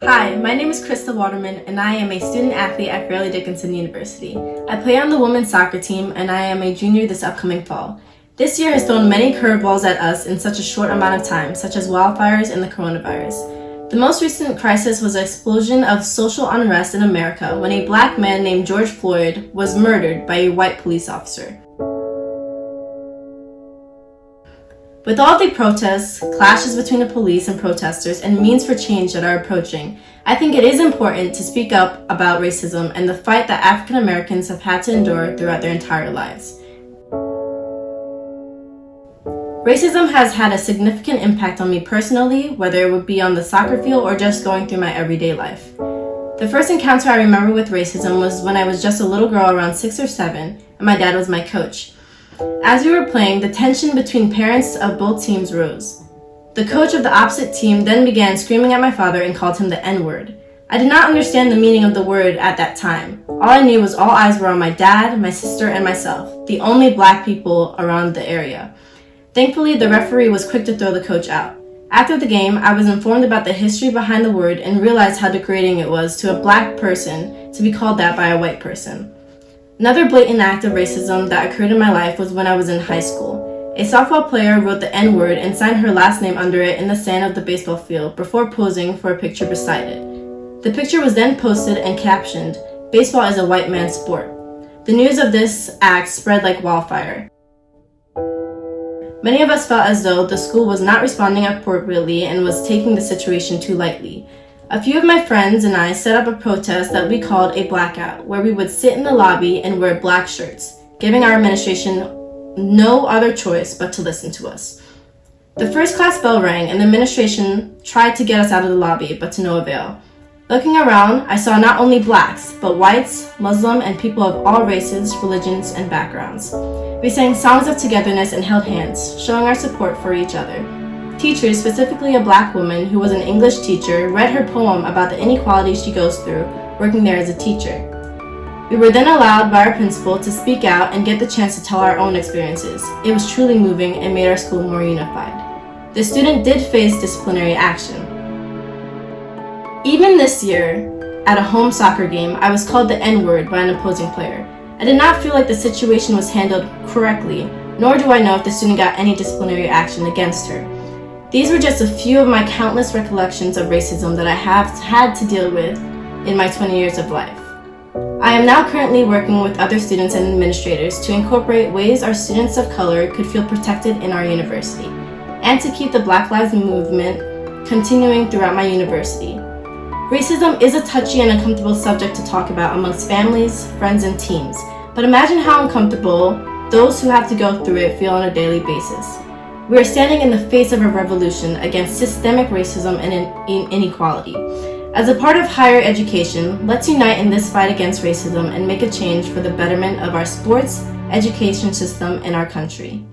Hi, my name is Christa Waterman, and I am a student athlete at Fairleigh Dickinson University. I play on the women's soccer team, and I am a junior this upcoming fall. This year has thrown many curveballs at us in such a short amount of time, such as wildfires and the coronavirus. The most recent crisis was the explosion of social unrest in America when a black man named George Floyd was murdered by a white police officer. With all the protests, clashes between the police and protesters, and means for change that are approaching, I think it is important to speak up about racism and the fight that African Americans have had to endure throughout their entire lives. Racism has had a significant impact on me personally, whether it would be on the soccer field or just going through my everyday life. The first encounter I remember with racism was when I was just a little girl around 6 or 7, and my dad was my coach. As we were playing, the tension between parents of both teams rose. The coach of the opposite team then began screaming at my father and called him the N-word. I did not understand the meaning of the word at that time. All I knew was all eyes were on my dad, my sister, and myself, the only black people around the area. Thankfully, the referee was quick to throw the coach out. After the game, I was informed about the history behind the word and realized how degrading it was to a black person to be called that by a white person. Another blatant act of racism that occurred in my life was when I was in high school. A softball player wrote the N-word and signed her last name under it in the sand of the baseball field before posing for a picture beside it. The picture was then posted and captioned, "Baseball is a white man's sport." The news of this act spread like wildfire. Many of us felt as though the school was not responding appropriately and was taking the situation too lightly. A few of my friends and I set up a protest that we called a blackout, where we would sit in the lobby and wear black shirts, giving our administration no other choice but to listen to us. The first class bell rang and the administration tried to get us out of the lobby, but to no avail. Looking around, I saw not only blacks, but whites, Muslim, and people of all races, religions, and backgrounds. We sang songs of togetherness and held hands, showing our support for each other. Teachers, specifically a black woman who was an English teacher, read her poem about the inequalities she goes through working there as a teacher. We were then allowed by our principal to speak out and get the chance to tell our own experiences. It was truly moving and made our school more unified. The student did face disciplinary action. Even this year, at a home soccer game, I was called the N-word by an opposing player. I did not feel like the situation was handled correctly, nor do I know if the student got any disciplinary action against her. These were just a few of my countless recollections of racism that I have had to deal with in my 20 years of life. I am now currently working with other students and administrators to incorporate ways our students of color could feel protected in our university, and to keep the Black Lives Movement continuing throughout my university. Racism is a touchy and uncomfortable subject to talk about amongst families, friends, and teams, but imagine how uncomfortable those who have to go through it feel on a daily basis. We are standing in the face of a revolution against systemic racism and inequality. As a part of higher education, let's unite in this fight against racism and make a change for the betterment of our sports, education system, and our country.